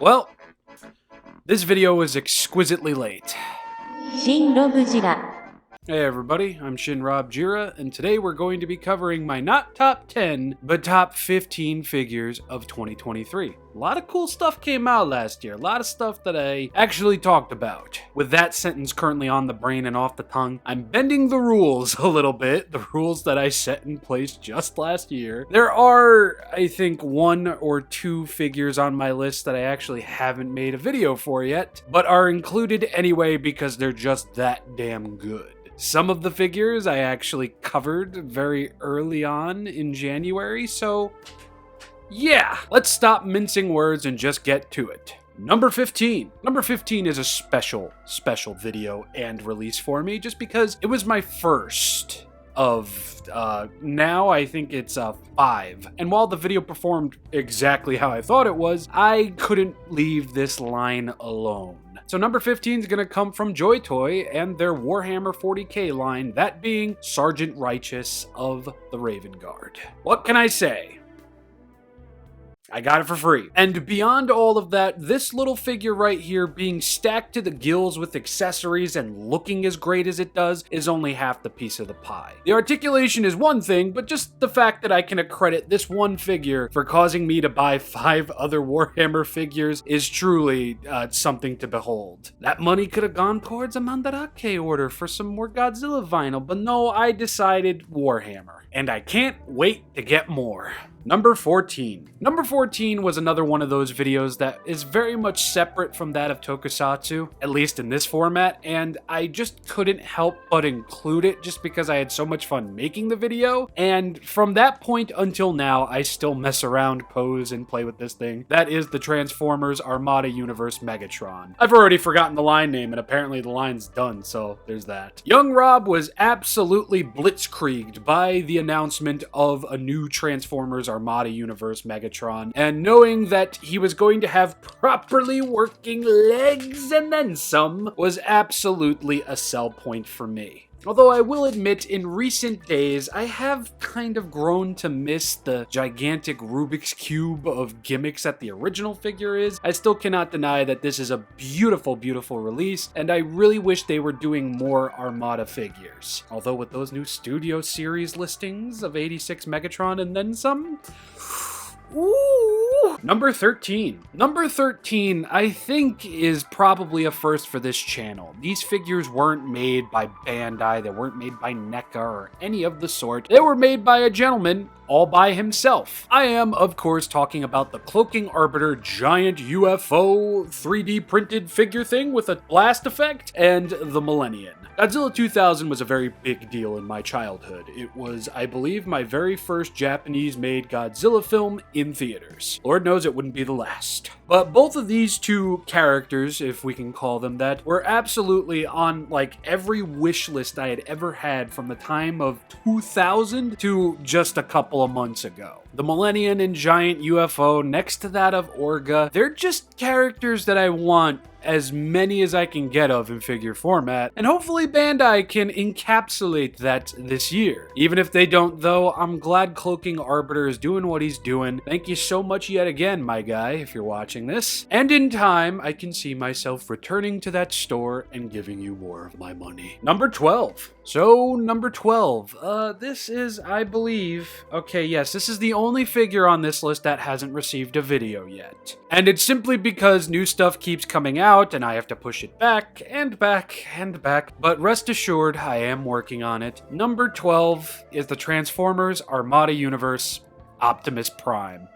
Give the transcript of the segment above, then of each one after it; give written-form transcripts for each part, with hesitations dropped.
Well, this video was exquisitely late. Hey everybody, I'm Shinrob and today we're going to be covering my not top 10, but top 15 figures of 2023. A lot of cool stuff came out last year, a lot of stuff that I actually talked about. With that sentence currently on the brain and off the tongue, I'm bending the rules a little bit, the rules that I set in place just last year. There are, I think, one or two figures on my list that I actually haven't made a video for yet, but are included anyway because they're just that damn good. Some of the figures I actually covered very early on in January, so yeah, let's stop mincing words and just get to it. Number 15. Number 15 is a special video and release for me just because it was my first of, now I think it's 5. And while the video performed exactly how I thought it was, I couldn't leave this line alone. So number 15 is going to come from JoyToy and their Warhammer 40k line, that being Sergeant Righteous of the Raven Guard. What can I say? I got it for free. And beyond all of that, this little figure right here being stacked to the gills with accessories and looking as great as it does is only half the piece of the pie. The articulation is one thing, but just the fact that I can accredit this one figure for causing me to buy 5 other Warhammer figures is truly something to behold. That money could have gone towards a Mandarake order for some more Godzilla vinyl, but no, I decided Warhammer. And I can't wait to get more. Number 14. Number 14 was another one of those videos that is very much separate from that of Tokusatsu, at least in this format, and I just couldn't help but include it just because I had so much fun making the video, and from that point until now, I still mess around, pose, and play with this thing. That is the Transformers Armada Universe Megatron. I've already forgotten the line name, and apparently the line's done, so there's that. Young Rob was absolutely blitzkrieged by the announcement of a new Transformers Armada Universe Megatron, and knowing that he was going to have properly working legs and then some was absolutely a sell point for me. Although I will admit, in recent days, I have kind of grown to miss the gigantic Rubik's Cube of gimmicks that the original figure is. I still cannot deny that this is a beautiful, beautiful release, and I really wish they were doing more Armada figures. Although with those new Studio Series listings of 86 Megatron and then some... Ooh. Number 13. Number 13, I think, is probably a first for this channel. These figures weren't made by Bandai, they weren't made by NECA or any of the sort. They were made by a gentleman all by himself. I am, of course, talking about the Cloaking Arbiter giant UFO 3D printed figure thing with a blast effect and the Millennium. Godzilla 2000 was a very big deal in my childhood. It was, I believe, my very first Japanese-made Godzilla film in theaters. Lord knows it wouldn't be the last. But both of these two characters, if we can call them that, were absolutely on like every wish list I had ever had from the time of 2000 to just a couple of months ago. The Millennium and giant UFO next to that of Orga, they're just characters that I want as many as I can get of in figure format, and hopefully Bandai can encapsulate that this year. Even if they don't though, I'm glad Cloaking Arbiter is doing what he's doing. Thank you so much yet again, my guy, if you're watching this. And in time, I can see myself returning to that store and giving you more of my money. Number 12. So, number 12. This is, I believe... Okay, yes, this is the only figure on this list that hasn't received a video yet. And it's simply because new stuff keeps coming out, and I have to push it back, and back, and back. But rest assured, I am working on it. Number 12 is the Transformers Armada Universe Optimus Prime.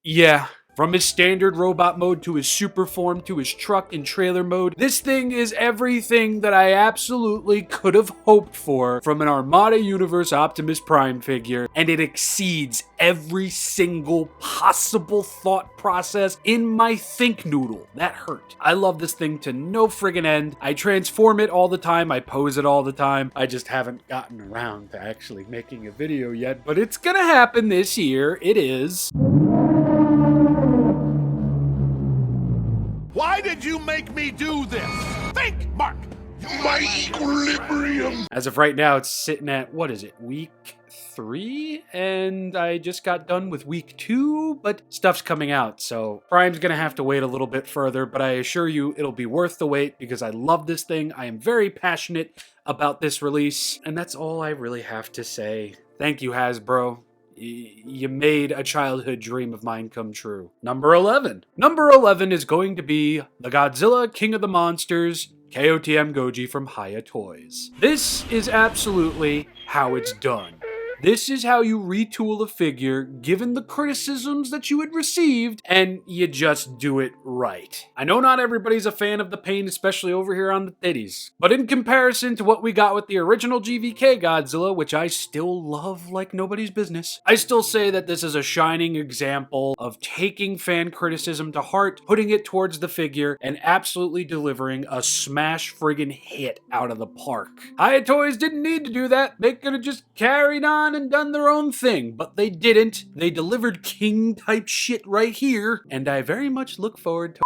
Yeah. From his standard robot mode to his super form to his truck and trailer mode, this thing is everything that I absolutely could have hoped for from an Armada Universe Optimus Prime figure, and it exceeds every single possible thought process in my think noodle. That hurt. I love this thing to no friggin' end. I transform it all the time, I pose it all the time. I just haven't gotten around to actually making a video yet, but it's gonna happen this year. It is. Why did you make me do this? Think, Mark! My equilibrium! As of right now, it's sitting at, what is it, week 3? And I just got done with week 2, but stuff's coming out, so Prime's gonna have to wait a little bit further, but I assure you it'll be worth the wait because I love this thing. I am very passionate about this release, and that's all I really have to say. Thank you, Hasbro. You made a childhood dream of mine come true. Number 11. Number 11 is going to be the Godzilla King of the Monsters KOTM Goji from Hiya Toys. This is absolutely how it's done. This is how you retool a figure given the criticisms that you had received, and you just do it right. I know not everybody's a fan of the paint, especially over here on the titties, but in comparison to what we got with the original GVK Godzilla, which I still love like nobody's business, I still say that this is a shining example of taking fan criticism to heart, putting it towards the figure, and absolutely delivering a smash friggin' hit out of the park. Hiya Toys didn't need to do that. They could have just carried on and done their own thing, but they didn't. They delivered king type shit right here, and I very much look forward to...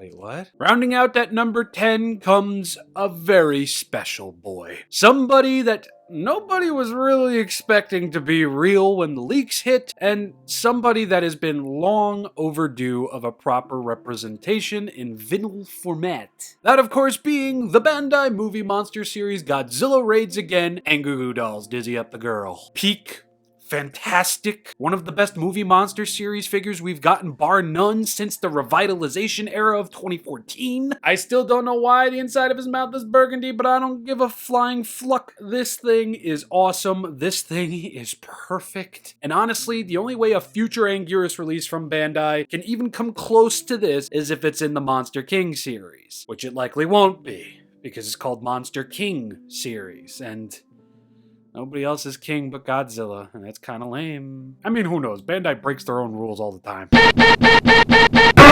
Wait, what? Rounding out at number 10 comes a very special boy. Somebody that nobody was really expecting to be real when the leaks hit, and somebody that has been long overdue of a proper representation in vinyl format. That, of course, being the Bandai Movie Monster Series Godzilla Raids Again and Goo Goo Dolls Dizzy Up the Girl. Peak. Fantastic. One of the best movie monster series figures we've gotten bar none since the revitalization era of 2014. I still don't know why the inside of his mouth is burgundy, but I don't give a flying fluck. This thing is awesome. This thing is perfect. And honestly, the only way a future Anguirus release from Bandai can even come close to this is if it's in the Monster King series, which it likely won't be, because it's called Monster King series, and nobody else is king but Godzilla, and that's kind of lame. I mean, who knows? Bandai breaks their own rules all the time.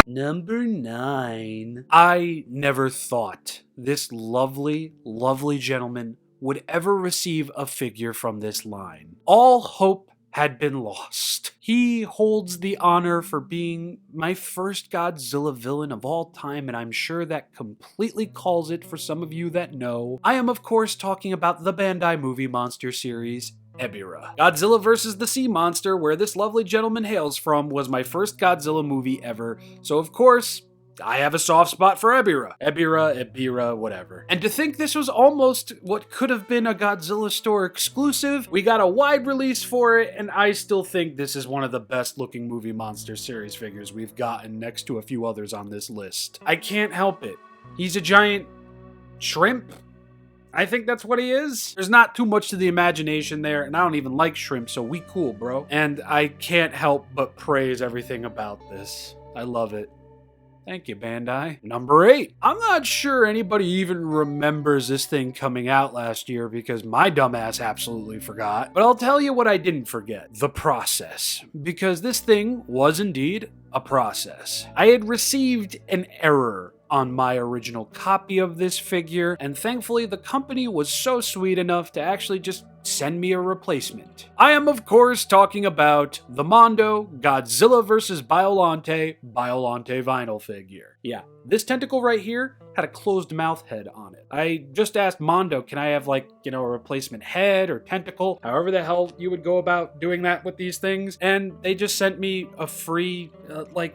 Number 9. I never thought this lovely, lovely gentleman would ever receive a figure from this line. All hope had been lost. He holds the honor for being my first Godzilla villain of all time, and I'm sure that completely calls it for some of you that know. I am, of course, talking about the Bandai Movie Monster Series, Ebirah. Godzilla vs. the Sea Monster, where this lovely gentleman hails from, was my first Godzilla movie ever, so of course, I have a soft spot for Ebirah. Ebirah, whatever. And to think this was almost what could have been a Godzilla store exclusive, we got a wide release for it, and I still think this is one of the best looking movie monster series figures we've gotten next to a few others on this list. I can't help it. He's a giant shrimp. I think that's what he is. There's not too much to the imagination there, and I don't even like shrimp, so we cool, bro. And I can't help but praise everything about this. I love it. Thank you, Bandai. Number 8. I'm not sure anybody even remembers this thing coming out last year because my dumbass absolutely forgot. But I'll tell you what I didn't forget. The process. Because this thing was indeed a process. I had received an error on my original copy of this figure, and thankfully the company was so sweet enough to actually just send me a replacement. I am, of course, talking about the Mondo Godzilla vs. Biollante vinyl figure. Yeah, this tentacle right here had a closed mouth head on it. I just asked Mondo, can I have, like, a replacement head or tentacle, however the hell you would go about doing that with these things, and they just sent me a free,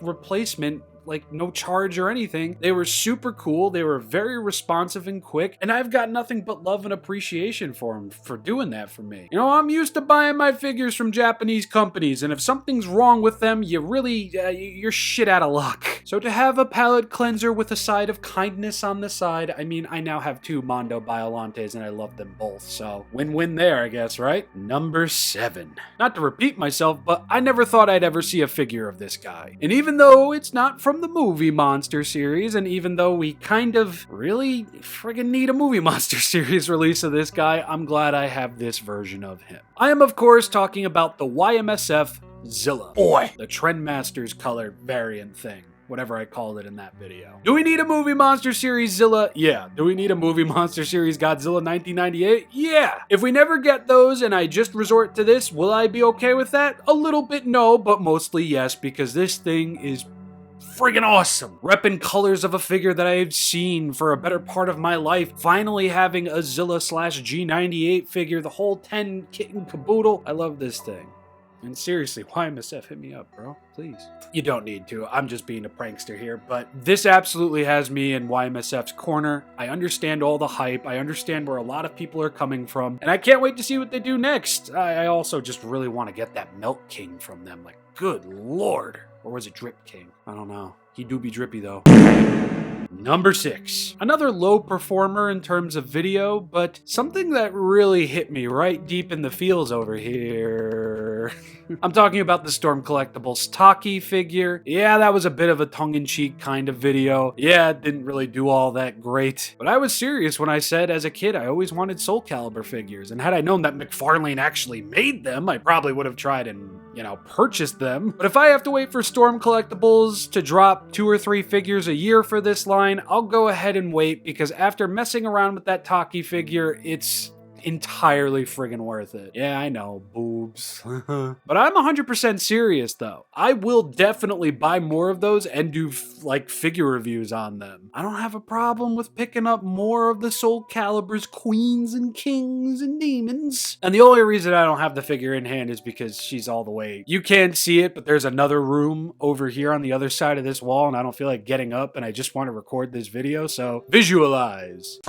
replacement, like no charge or anything. They were super cool. They were very responsive and quick, and I've got nothing but love and appreciation for them for doing that for me. I'm used to buying my figures from Japanese companies, and if something's wrong with them, you're shit out of luck. So to have a palate cleanser with a side of kindness on the side, I mean, I now have 2 Mondo Biollantes and I love them both, so win-win there, I guess, right? Number 7. Not to repeat myself, but I never thought I'd ever see a figure of this guy. And even though it's not from the movie monster series, and even though we kind of really friggin' need a movie monster series release of this guy, I'm glad I have this version of him. I am, of course, talking about the YMSF Zilla. Boy! The Trendmasters colored variant thing. Whatever I called it in that video. Do we need a movie monster series Zilla? Yeah. Do we need a movie monster series Godzilla 1998? Yeah. If we never get those and I just resort to this, will I be okay with that? A little bit no, but mostly yes, because this thing is Friggin' awesome. Reppin' colors of a figure that I've seen for a better part of my life. Finally having a Zilla / G98 figure, the whole 10 kit and caboodle. I love this thing. And seriously, YMSF, hit me up, bro. Please. You don't need to. I'm just being a prankster here. But this absolutely has me in YMSF's corner. I understand all the hype. I understand where a lot of people are coming from. And I can't wait to see what they do next. I also just really want to get that Melt King from them. Like, good lord. Or was it Drip King? I don't know. He do be drippy, though. Number 6. Another low performer in terms of video, but something that really hit me right deep in the feels over here. I'm talking about the Storm Collectibles Taki figure. Yeah, that was a bit of a tongue-in-cheek kind of video. Yeah, it didn't really do all that great. But I was serious when I said as a kid I always wanted Soul Calibur figures, and had I known that McFarlane actually made them, I probably would have tried and, purchased them. But if I have to wait for Storm Collectibles to drop 2 or 3 figures a year for this line, I'll go ahead and wait, because after messing around with that Taki figure, it's entirely friggin' worth it. Yeah, I know, boobs. But I'm 100% serious though. I will definitely buy more of those and do figure reviews on them. I don't have a problem with picking up more of the Soul Calibur's queens and kings and demons. And the only reason I don't have the figure in hand is because she's all the way. You can't see it, but there's another room over here on the other side of this wall, and I don't feel like getting up, and I just want to record this video, so visualize.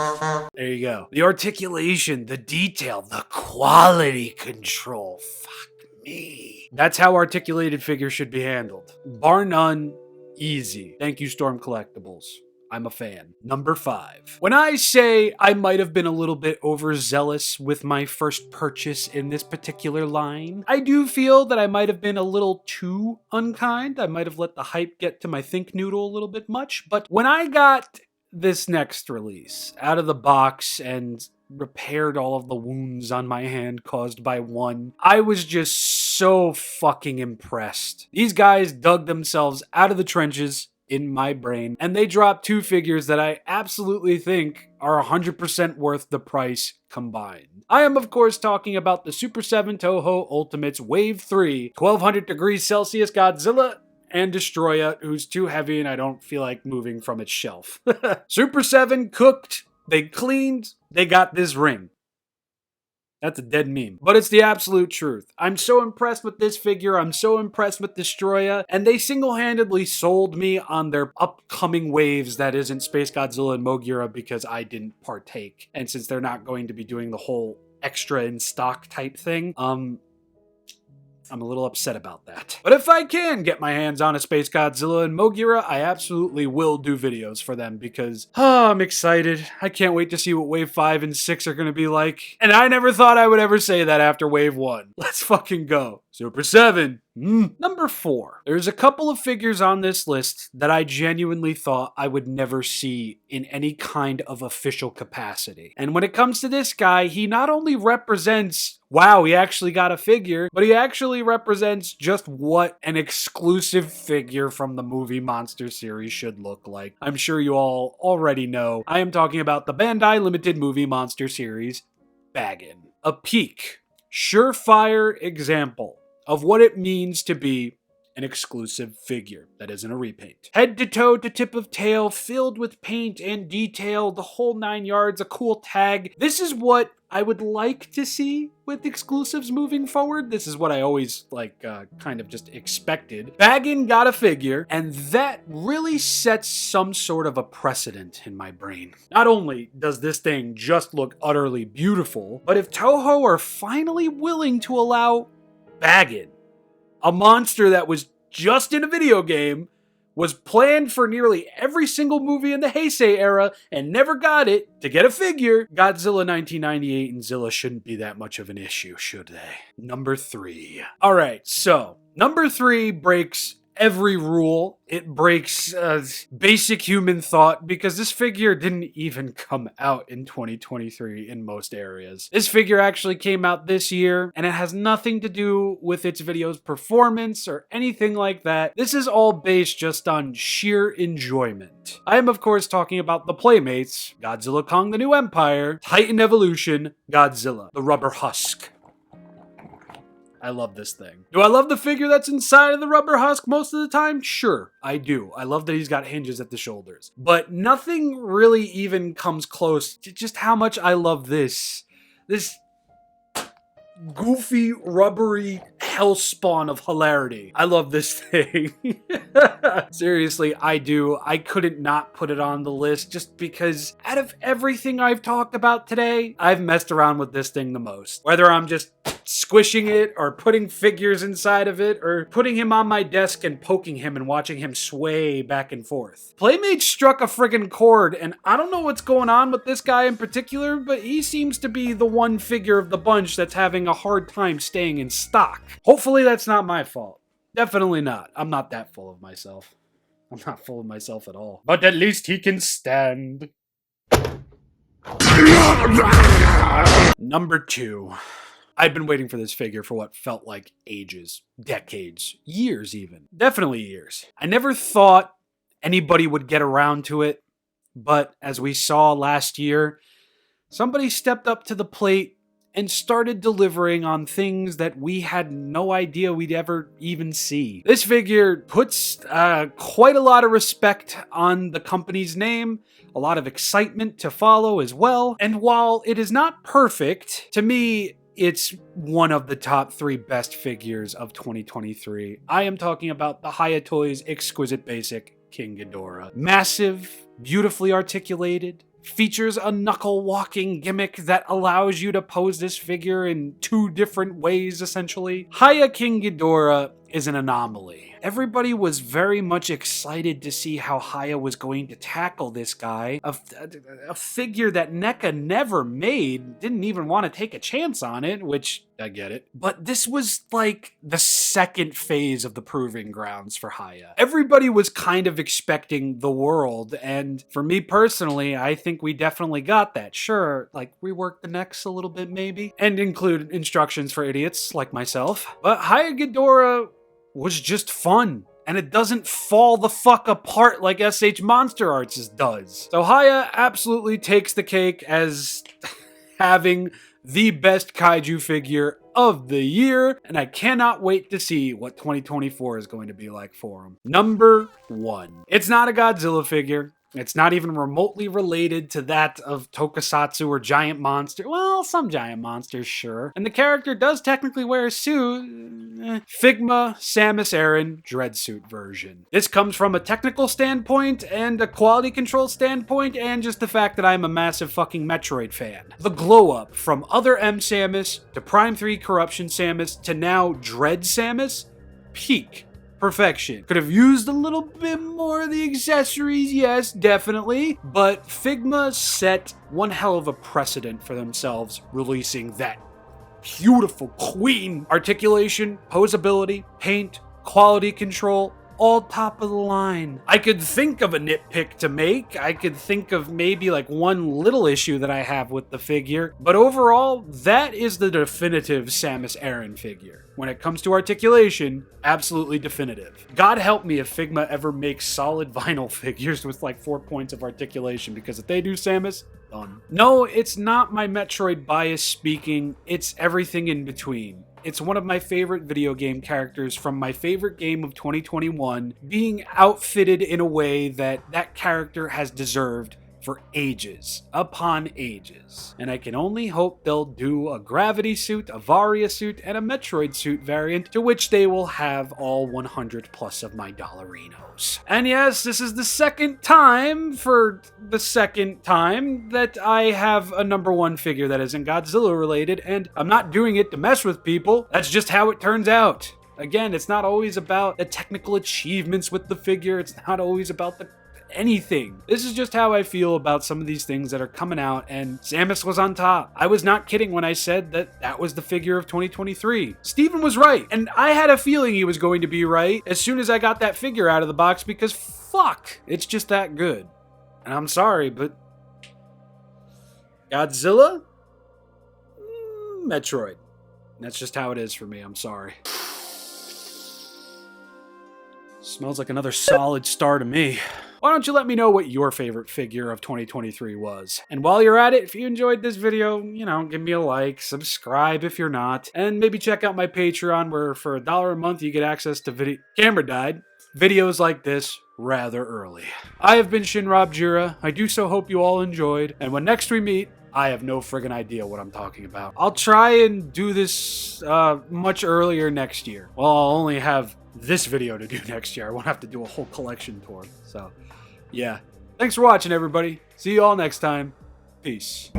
There you go. The articulation, the detail, the quality control. Fuck me. That's how articulated figures should be handled. Bar none, easy. Thank you, Storm Collectibles. I'm a fan. Number 5. When I say I might have been a little bit overzealous with my first purchase in this particular line, I do feel that I might have been a little too unkind. I might have let the hype get to my think noodle a little bit much. But when I got this next release out of the box and repaired all of the wounds on my hand caused by one, I was just so fucking impressed. These guys dug themselves out of the trenches in my brain, and they dropped 2 figures that I absolutely think are 100% worth the price combined. I am of course talking about the Super 7 Toho Ultimates Wave 3 1200 degrees Celsius Godzilla and Destroya, who's too heavy and I don't feel like moving from its shelf. Super 7 cooked, they cleaned, they got this ring. That's a dead meme. But it's the absolute truth. I'm so impressed with this figure, I'm so impressed with Destroya, and they single-handedly sold me on their upcoming waves that isn't Space Godzilla and Mogira because I didn't partake. And since they're not going to be doing the whole extra in stock type thing, I'm a little upset about that. But if I can get my hands on a Space Godzilla and Mogira, I absolutely will do videos for them because, I'm excited. I can't wait to see what Wave 5 and 6 are going to be like. And I never thought I would ever say that after Wave 1. Let's fucking go. Super 7. Number 4. There's a couple of figures on this list that I genuinely thought I would never see in any kind of official capacity. And when it comes to this guy, he not only represents, wow, he actually got a figure, but he actually represents just what an exclusive figure from the movie monster series should look like. I'm sure you all already know. I am talking about the Bandai Limited Movie Monster Series, Baggin'. A peak, surefire example of what it means to be an exclusive figure that isn't a repaint. Head to toe to tip of tail, filled with paint and detail, the whole 9 yards, a cool tag. This is what I would like to see with exclusives moving forward. This is what I always kind of just expected. Baggin' got a figure, and that really sets some sort of a precedent in my brain. Not only does this thing just look utterly beautiful, but if Toho are finally willing to allow Baggin', a monster that was just in a video game, was planned for nearly every single movie in the Heisei era and never got it, to get a figure, Godzilla 1998 and Zilla shouldn't be that much of an issue, should they? Number 3. Alright, so, number 3 breaks every rule. It breaks basic human thought because this figure didn't even come out in 2023 in most areas. This figure actually came out this year, and it has nothing to do with its video's performance or anything like that. This is all based just on sheer enjoyment. I am of course talking about the Playmates, Godzilla Kong the New Empire, Titan Evolution, Godzilla, the Rubber Husk. I love this thing. Do I love the figure that's inside of the rubber husk most of the time? Sure, I do. I love that he's got hinges at the shoulders. But nothing really even comes close to just how much I love this. This goofy, rubbery hellspawn of hilarity. I love this thing. Seriously, I do. I couldn't not put it on the list just because out of everything I've talked about today, I've messed around with this thing the most. Whether I'm just squishing it or putting figures inside of it or putting him on my desk and poking him and watching him sway back and forth. Playmates struck a friggin' chord, and I don't know what's going on with this guy in particular, but he seems to be the one figure of the bunch that's having a hard time staying in stock. Hopefully that's not my fault. Definitely not. I'm not that full of myself. I'm not full of myself at all. But at least he can stand. Number 2. I'd been waiting for this figure for what felt like ages, decades, years even. Definitely years. I never thought anybody would get around to it, but as we saw last year, somebody stepped up to the plate and started delivering on things that we had no idea we'd ever even see. This figure puts quite a lot of respect on the company's name, a lot of excitement to follow as well, and while it is not perfect, to me, it's one of the top 3 best figures of 2023. I am talking about the Hiya Toys Exquisite Basic King Ghidorah. Massive, beautifully articulated, features a knuckle walking gimmick that allows you to pose this figure in 2 different ways, essentially. Hiya King Ghidorah is an anomaly. Everybody was very much excited to see how Hiya was going to tackle this guy, a figure that NECA never made, didn't even want to take a chance on it, which I get it. But this was like the second phase of the proving grounds for Hiya. Everybody was kind of expecting the world, and for me personally, I think we definitely got that. Sure, like rework the necks a little bit maybe, and include instructions for idiots like myself. But Hiya Ghidorah was just fun, and it doesn't fall the fuck apart like SH Monster Arts does. So Hiya absolutely takes the cake as having the best kaiju figure of the year, and I cannot wait to see what 2024 is going to be like for him. Number 1. It's not a Godzilla figure. It's not even remotely related to that of Tokusatsu or Giant Monster. Well, some Giant Monsters, sure. And the character does technically wear a suit. Figma Samus Aran Dreadsuit version. This comes from a technical standpoint and a quality control standpoint and just the fact that I'm a massive fucking Metroid fan. The glow up from other M Samus to Prime 3 Corruption Samus to now Dread Samus, peak perfection. Could have used a little bit more of the accessories, yes, definitely, but Figma set one hell of a precedent for themselves releasing that beautiful queen articulation, posability, paint, quality control, all top of the line. I could think of a nitpick to make. I could think of maybe like one little issue that I have with the figure, but overall, that is the definitive Samus Aran figure. When it comes to articulation, absolutely definitive. God help me if Figma ever makes solid vinyl figures with like 4 points of articulation, because if they do Samus, done. No, it's not my Metroid bias speaking, it's everything in between. It's one of my favorite video game characters from my favorite game of 2021 being outfitted in a way that that character has deserved for ages upon ages. And I can only hope they'll do a Gravity suit, a Varia suit, and a Metroid suit variant to which they will have all 100 plus of my dollarinos. And yes, this is the second time that I have a number 1 figure that isn't Godzilla related, and I'm not doing it to mess with people. That's just how it turns out. Again, it's not always about the technical achievements with the figure. It's not always about the anything. This is just how I feel about some of these things that are coming out, and Samus was on top. I was not kidding when I said that that was the figure of 2023. Steven was right, and I had a feeling he was going to be right as soon as I got that figure out of the box, because fuck, it's just that good. And I'm sorry, but Godzilla? Metroid. That's just how it is for me, I'm sorry. Smells like another solid star to me. why don't you let me know what your favorite figure of 2023 was? And while you're at it, if you enjoyed this video, you know, give me a like, subscribe if you're not, and maybe check out my Patreon where for $1 a month you get access to videos like this rather early. I have been Shinrobjira. I do so hope you all enjoyed, and when next we meet, I have no friggin' idea what I'm talking about. I'll try and do this much earlier next year. Well, I'll only have this video to do next year. I won't have to do a whole collection tour. So, yeah. Thanks for watching, everybody. See you all next time. Peace.